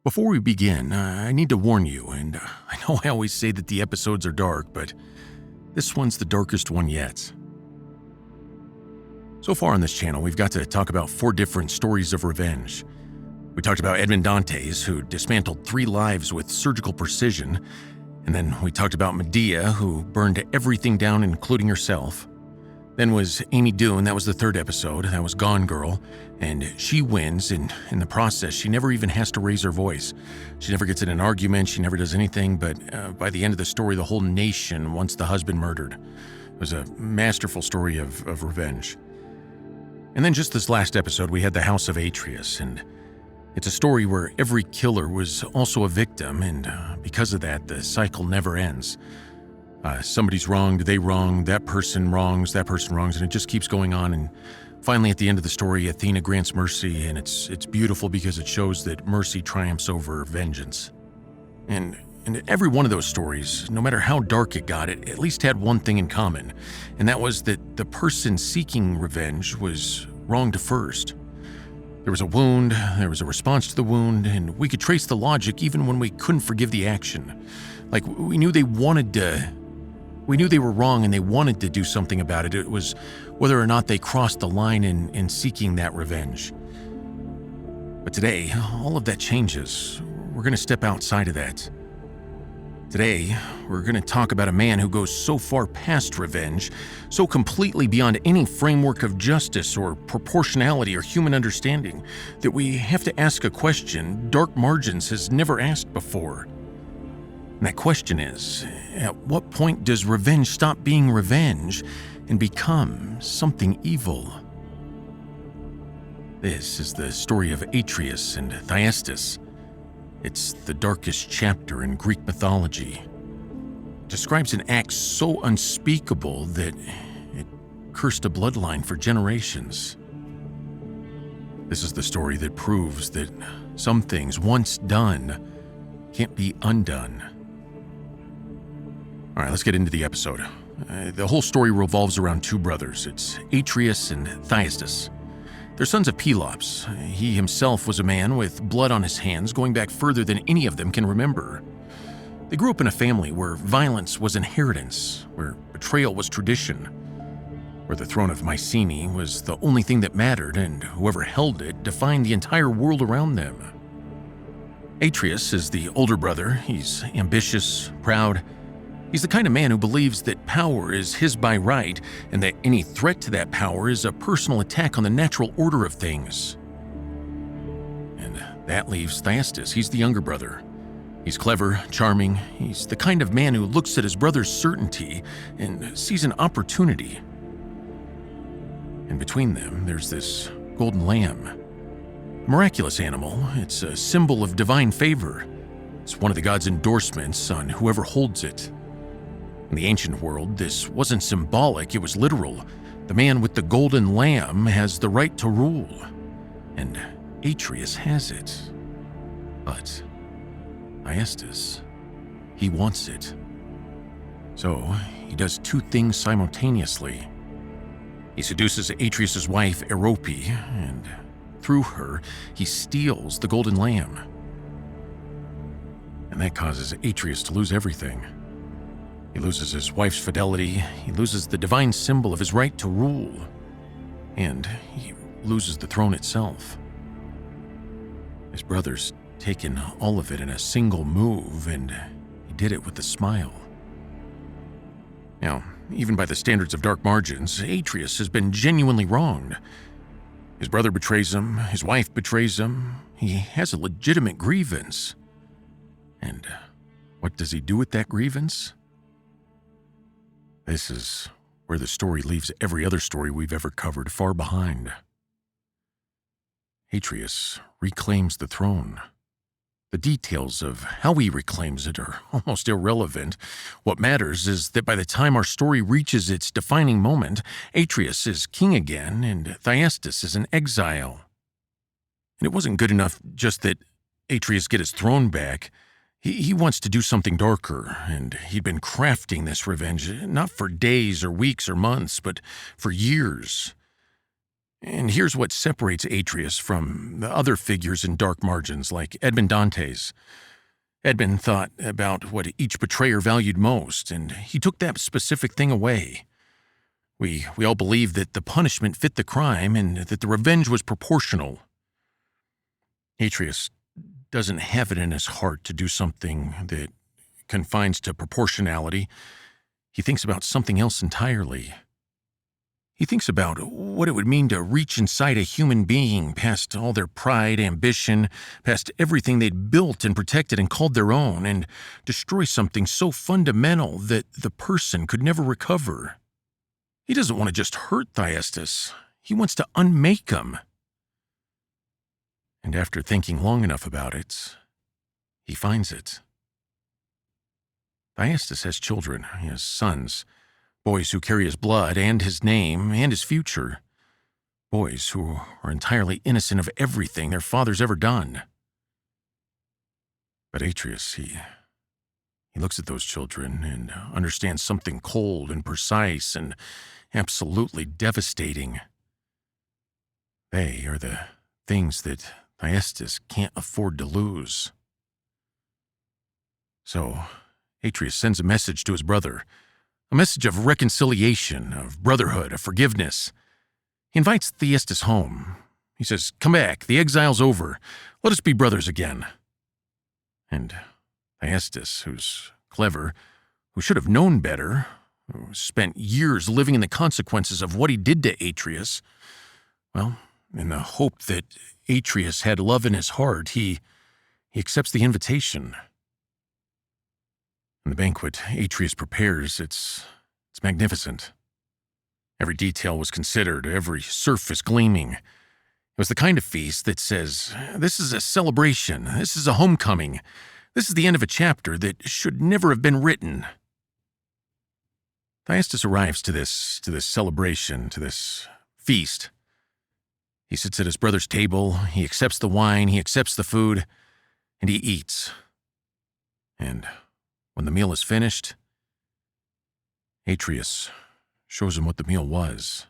Before we begin, I need to warn you, and I know I always say that the episodes are dark, but this one's the darkest one yet. So far on this channel, we've got to talk about 4 different stories of revenge. We talked about Edmond Dantes, who dismantled 3 lives with surgical precision, and then we talked about Medea, who burned everything down, including herself. Then was Amy Dune, that was the 3rd episode, that was Gone Girl, and she wins, and in the process, she never even has to raise her voice. She never gets in an argument, she never does anything, but by the end of the story, the whole nation wants the husband murdered. It was a masterful story of revenge. And then just this last episode, we had the House of Atreus, and it's a story where every killer was also a victim, and because of that, the cycle never ends. Somebody's wronged, they wrong, that person wrongs, and it just keeps going on. And finally, at the end of the story, Athena grants mercy, and it's beautiful because it shows that mercy triumphs over vengeance. And every one of those stories, no matter how dark it got, it at least had one thing in common, and that was that the person seeking revenge was wronged first. There was a wound, there was a response to the wound, and we could trace the logic even when we couldn't forgive the action. Like, we knew they were wrong and they wanted to do something about it. It was whether or not they crossed the line in seeking that revenge. But today, all of that changes. We're going to step outside of that. Today, we're going to talk about a man who goes so far past revenge, so completely beyond any framework of justice or proportionality or human understanding, that we have to ask a question Dark Margins has never asked before. And that question is, at what point does revenge stop being revenge and become something evil? This is the story of Atreus and Thyestes. It's the darkest chapter in Greek mythology. It describes an act so unspeakable that it cursed a bloodline for generations. This is the story that proves that some things once done can't be undone. All right, let's get into the episode. The whole story revolves around 2 brothers. It's Atreus and Thyestes. They're sons of Pelops. He himself was a man with blood on his hands going back further than any of them can remember. They grew up in a family where violence was inheritance, where betrayal was tradition, where the throne of Mycenae was the only thing that mattered, and whoever held it defined the entire world around them. Atreus is the older brother. He's ambitious, proud. He's the kind of man who believes that power is his by right, and that any threat to that power is a personal attack on the natural order of things. And that leaves Thyestes. He's the younger brother. He's clever, charming. He's the kind of man who looks at his brother's certainty and sees an opportunity. And between them, there's this golden lamb. A miraculous animal. It's a symbol of divine favor. It's one of the gods' endorsements on whoever holds it. In the ancient world, this wasn't symbolic, it was literal. The man with the golden lamb has the right to rule, and Atreus has it. But Thyestes, he wants it. So he does 2 things simultaneously. He seduces Atreus' wife, Erope, and through her, he steals the golden lamb. And that causes Atreus to lose everything. He loses his wife's fidelity, he loses the divine symbol of his right to rule, and he loses the throne itself. His brother's taken all of it in a single move, and he did it with a smile. Now, even by the standards of Dark Margins, Atreus has been genuinely wronged. His brother betrays him, his wife betrays him, he has a legitimate grievance. And what does he do with that grievance? This is where the story leaves every other story we've ever covered far behind. Atreus reclaims the throne. The details of how he reclaims it are almost irrelevant. What matters is that by the time our story reaches its defining moment, Atreus is king again and Thyestes is in exile. And it wasn't good enough just that Atreus get his throne back. He wants to do something darker, and he'd been crafting this revenge, not for days or weeks or months, but for years. And here's what separates Atreus from the other figures in Dark Margins, like Edmond Dantes. Edmund thought about what each betrayer valued most, and he took that specific thing away. We all believed that the punishment fit the crime and that the revenge was proportional. Atreus doesn't have it in his heart to do something that confines to proportionality. He thinks about something else entirely. He thinks about what it would mean to reach inside a human being, past all their pride, ambition, past everything they'd built and protected and called their own, and destroy something so fundamental that the person could never recover. He doesn't want to just hurt Thyestes. He wants to unmake him. And after thinking long enough about it, he finds it. Thyestes has children. He has sons. Boys who carry his blood and his name and his future. Boys who are entirely innocent of everything their father's ever done. But Atreus, he looks at those children and understands something cold and precise and absolutely devastating. They are the things that Thyestes can't afford to lose. So, Atreus sends a message to his brother. A message of reconciliation, of brotherhood, of forgiveness. He invites Thyestes home. He says, "Come back, the exile's over. Let us be brothers again." And Thyestes, who's clever, who should have known better, who spent years living in the consequences of what he did to Atreus, well, in the hope that Atreus had love in his heart, he accepts the invitation. And the banquet Atreus prepares, it's magnificent. Every detail was considered, every surface gleaming. It was the kind of feast that says, this is a celebration, this is a homecoming, this is the end of a chapter that should never have been written. Thyestes arrives to this celebration, to this feast. He sits at his brother's table, he accepts the wine, he accepts the food, and he eats. And when the meal is finished, Atreus shows him what the meal was.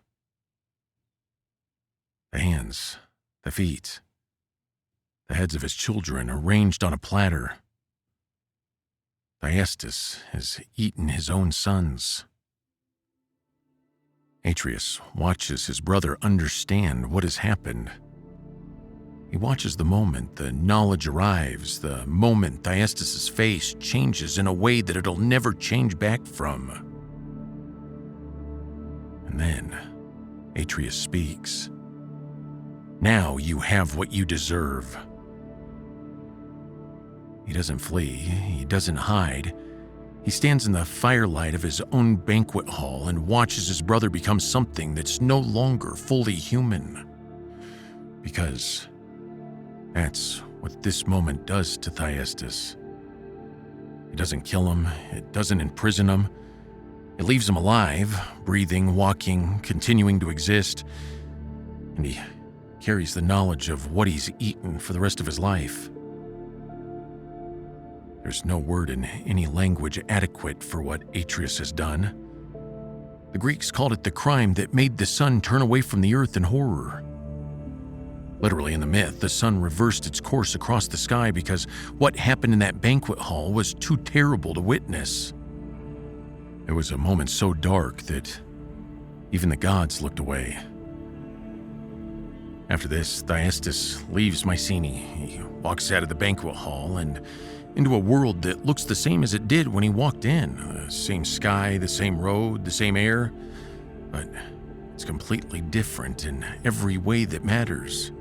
The hands, the feet, the heads of his children arranged on a platter. Thyestes has eaten his own sons. Atreus watches his brother understand what has happened. He watches the moment the knowledge arrives, the moment Thyestes' face changes in a way that it'll never change back from. And then Atreus speaks. "Now you have what you deserve." He doesn't flee, he doesn't hide. He stands in the firelight of his own banquet hall and watches his brother become something that's no longer fully human. Because that's what this moment does to Thyestes. It doesn't kill him, it doesn't imprison him. It leaves him alive, breathing, walking, continuing to exist. And he carries the knowledge of what he's eaten for the rest of his life. There's no word in any language adequate for what Atreus has done. The Greeks called it the crime that made the sun turn away from the earth in horror. Literally in the myth, the sun reversed its course across the sky because what happened in that banquet hall was too terrible to witness. It was a moment so dark that even the gods looked away. After this, Thyestes leaves Mycenae. He walks out of the banquet hall and into a world that looks the same as it did when he walked in. The same sky, the same road, the same air. But it's completely different in every way that matters.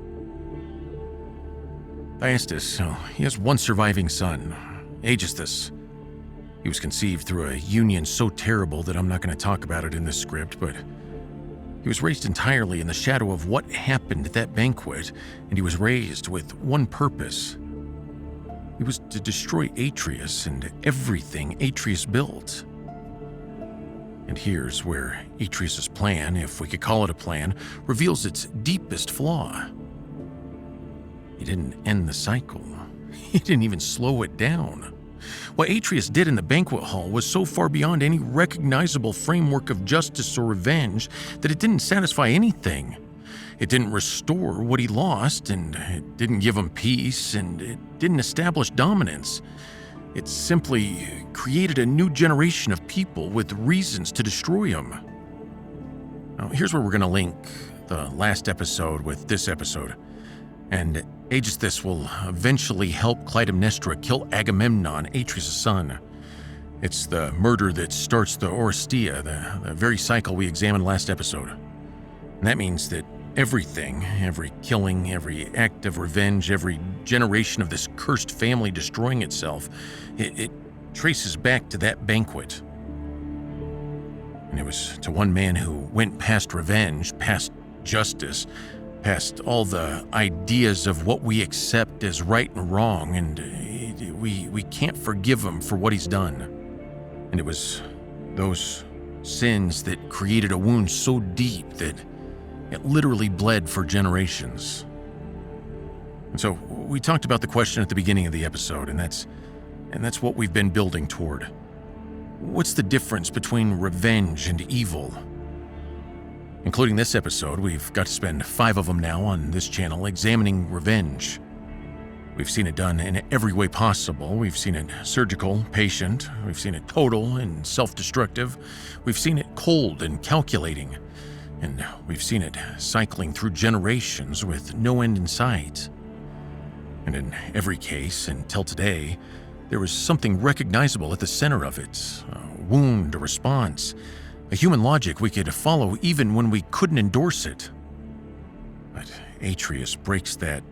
Thyestes, he has one surviving son, Aegisthus. He was conceived through a union so terrible that I'm not going to talk about it in this script, but he was raised entirely in the shadow of what happened at that banquet, and he was raised with one purpose. It was to destroy Atreus and everything Atreus built. And here's where Atreus' plan, if we could call it a plan, reveals its deepest flaw. He didn't end the cycle. He didn't even slow it down. What Atreus did in the banquet hall was so far beyond any recognizable framework of justice or revenge that it didn't satisfy anything. It didn't restore what he lost, and it didn't give him peace, and it didn't establish dominance. It simply created a new generation of people with reasons to destroy him. Now, here's where we're going to link the last episode with this episode. And Aegisthus will eventually help Clytemnestra kill Agamemnon, Atreus' son. It's the murder that starts the Oresteia, the very cycle we examined last episode. And that means that everything, every killing, every act of revenge, every generation of this cursed family destroying itself, it traces back to that banquet. And it was to one man who went past revenge, past justice, past all the ideas of what we accept as right and wrong, and we can't forgive him for what he's done. And it was those sins that created a wound so deep that it literally bled for generations. And so we talked about the question at the beginning of the episode, and that's what we've been building toward. What's the difference between revenge and evil? Including this episode, we've got to spend 5 of them now on this channel examining revenge. We've seen it done in every way possible. We've seen it surgical, patient. We've seen it total and self-destructive. We've seen it cold and calculating. And we've seen it cycling through generations with no end in sight. And in every case, until today, there was something recognizable at the center of it. A wound, a response, a human logic we could follow even when we couldn't endorse it. But Atreus breaks that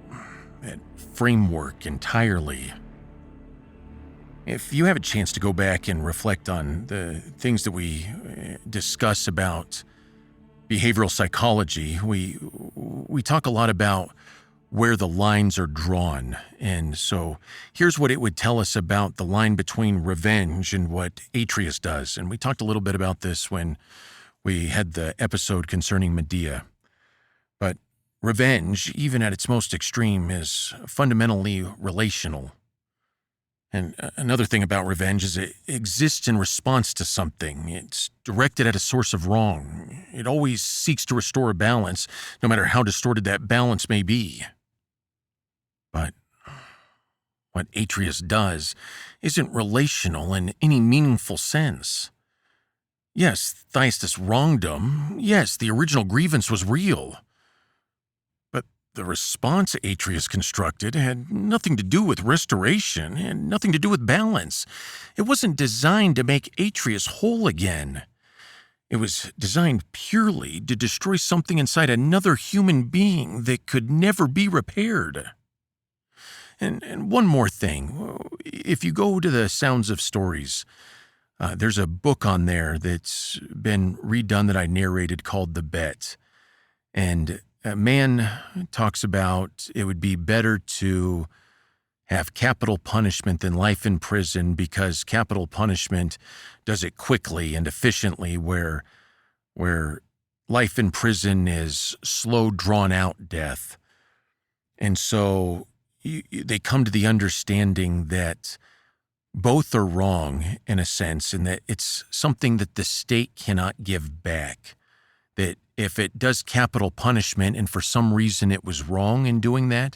framework entirely. If you have a chance to go back and reflect on the things that we discuss about behavioral psychology, we talk a lot about where the lines are drawn. And so here's what it would tell us about the line between revenge and what Atreus does. And we talked a little bit about this when we had the episode concerning Medea. But revenge, even at its most extreme, is fundamentally relational. And another thing about revenge is it exists in response to something. It's directed at a source of wrong. It always seeks to restore a balance, no matter how distorted that balance may be. But what Atreus does isn't relational in any meaningful sense. Yes, Thyestes wronged him. Yes, the original grievance was real. But the response Atreus constructed had nothing to do with restoration and nothing to do with balance. It wasn't designed to make Atreus whole again. It was designed purely to destroy something inside another human being that could never be repaired. And one more thing. If you go to the Sounds of Stories, there's a book on there that's been redone that I narrated called The Bet. And a man talks about it would be better to have capital punishment than life in prison because capital punishment does it quickly and efficiently, where life in prison is slow, drawn-out death. And so they come to the understanding that both are wrong in a sense, and that it's something that the state cannot give back. That if it does capital punishment and for some reason it was wrong in doing that,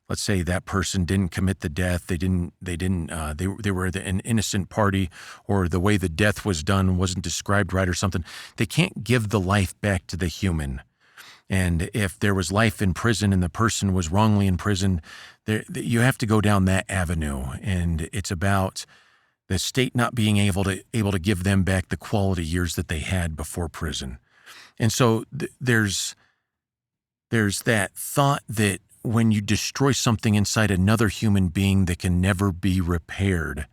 let's say that person didn't commit the death, they were an innocent party, or the way the death was done wasn't described right or something, they can't give the life back to the human. And if there was life in prison and the person was wrongly imprisoned, you have to go down that avenue. And it's about the state not being able to give them back the quality years that they had before prison. And so there's that thought that when you destroy something inside another human being that can never be repaired,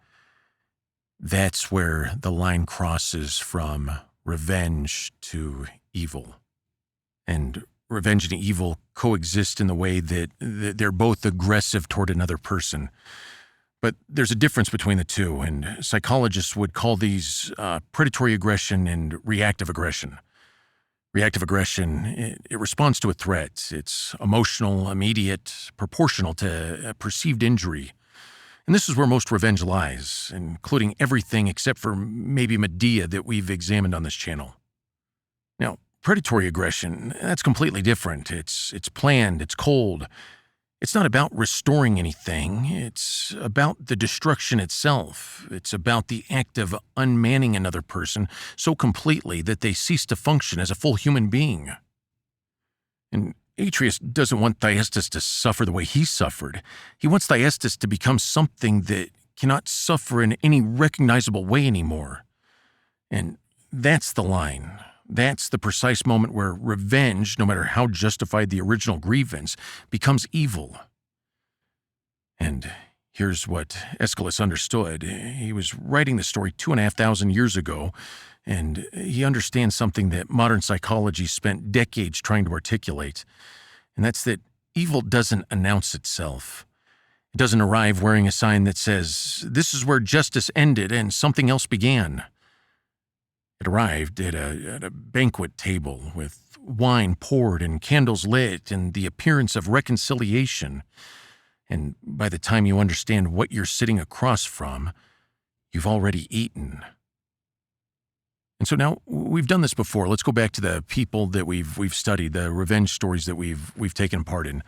that's where the line crosses from revenge to evil. And revenge and evil coexist in the way that they're both aggressive toward another person. But there's a difference between the two, and psychologists would call these predatory aggression and reactive aggression. Reactive aggression, it responds to a threat. It's emotional, immediate, proportional to a perceived injury. And this is where most revenge lies, including everything except for maybe Medea that we've examined on this channel. Now, predatory aggression, that's completely different. It's planned, it's cold. It's not about restoring anything. It's about the destruction itself. It's about the act of unmanning another person so completely that they cease to function as a full human being. And Atreus doesn't want Thyestes to suffer the way he suffered. He wants Thyestes to become something that cannot suffer in any recognizable way anymore. And that's the line. That's the precise moment where revenge, no matter how justified the original grievance, becomes evil. And here's what Aeschylus understood. He was writing the story 2,500 years ago, and he understands something that modern psychology spent decades trying to articulate, and that's that evil doesn't announce itself. It doesn't arrive wearing a sign that says, "This is where justice ended and something else began." It arrived at a banquet table with wine poured and candles lit and the appearance of reconciliation. And by the time you understand what you're sitting across from, you've already eaten. And so now we've done this before. Let's go back to the people that we've studied, the revenge stories that we've taken part in.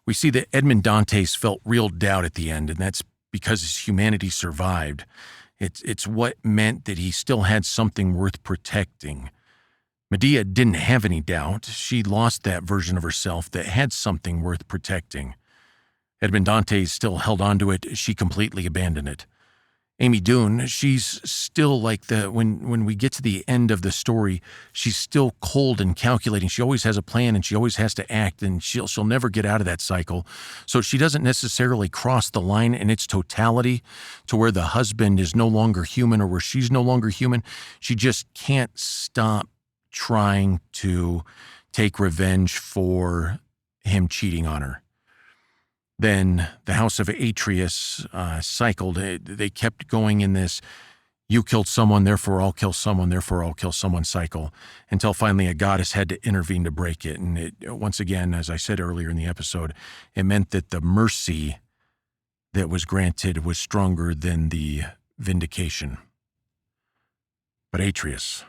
We see that Edmond Dantes felt real doubt at the end, and that's because his humanity survived. It's what meant that he still had something worth protecting. Medea didn't have any doubt. She lost that version of herself that had something worth protecting. Edmond Dantes still held on to it. She completely abandoned it. Amy Doon, she's still like when we get to the end of the story, she's still cold and calculating. She always has a plan and she always has to act, and she'll never get out of that cycle. So she doesn't necessarily cross the line in its totality to where the husband is no longer human or where she's no longer human. She just can't stop trying to take revenge for him cheating on her. Then the house of Atreus cycled. They kept going in this, you killed someone, therefore I'll kill someone, therefore I'll kill someone cycle, until finally a goddess had to intervene to break it. And it, once again, as I said earlier in the episode, it meant that the mercy that was granted was stronger than the vindication. But Atreus,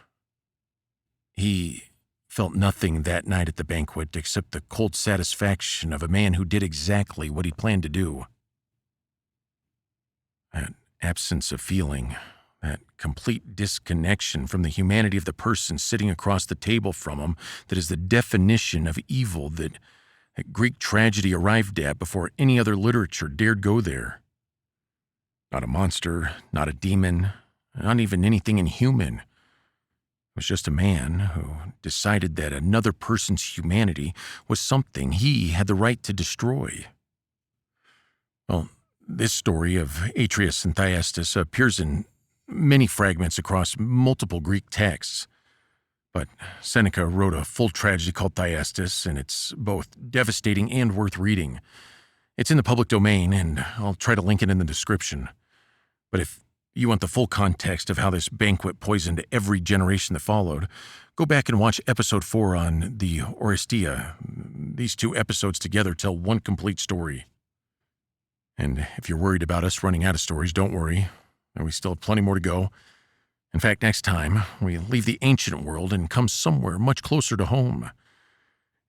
he felt nothing that night at the banquet except the cold satisfaction of a man who did exactly what he planned to do. That absence of feeling, that complete disconnection from the humanity of the person sitting across the table from him, that is the definition of evil that Greek tragedy arrived at before any other literature dared go there. Not a monster, not a demon, not even anything inhuman. It was just a man who decided that another person's humanity was something he had the right to destroy. Well, this story of Atreus and Thyestes appears in many fragments across multiple Greek texts. But Seneca wrote a full tragedy called Thyestes, and it's both devastating and worth reading. It's in the public domain, and I'll try to link it in the description. But if you want the full context of how this banquet poisoned every generation that followed, go back and watch episode 4 on the Oresteia. These 2 episodes together tell one complete story. And if you're worried about us running out of stories, don't worry. We still have plenty more to go. In fact, next time, we leave the ancient world and come somewhere much closer to home.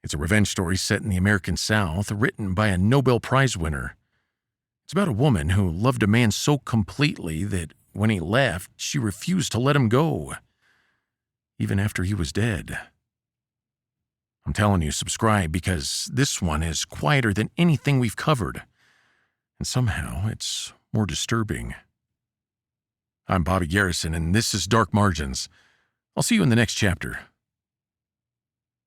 It's a revenge story set in the American South, written by a Nobel Prize winner. It's about a woman who loved a man so completely that when he left, she refused to let him go, even after he was dead. I'm telling you, subscribe, because this one is quieter than anything we've covered, and somehow it's more disturbing. I'm Bobby Garrison, and this is Dark Margins. I'll see you in the next chapter.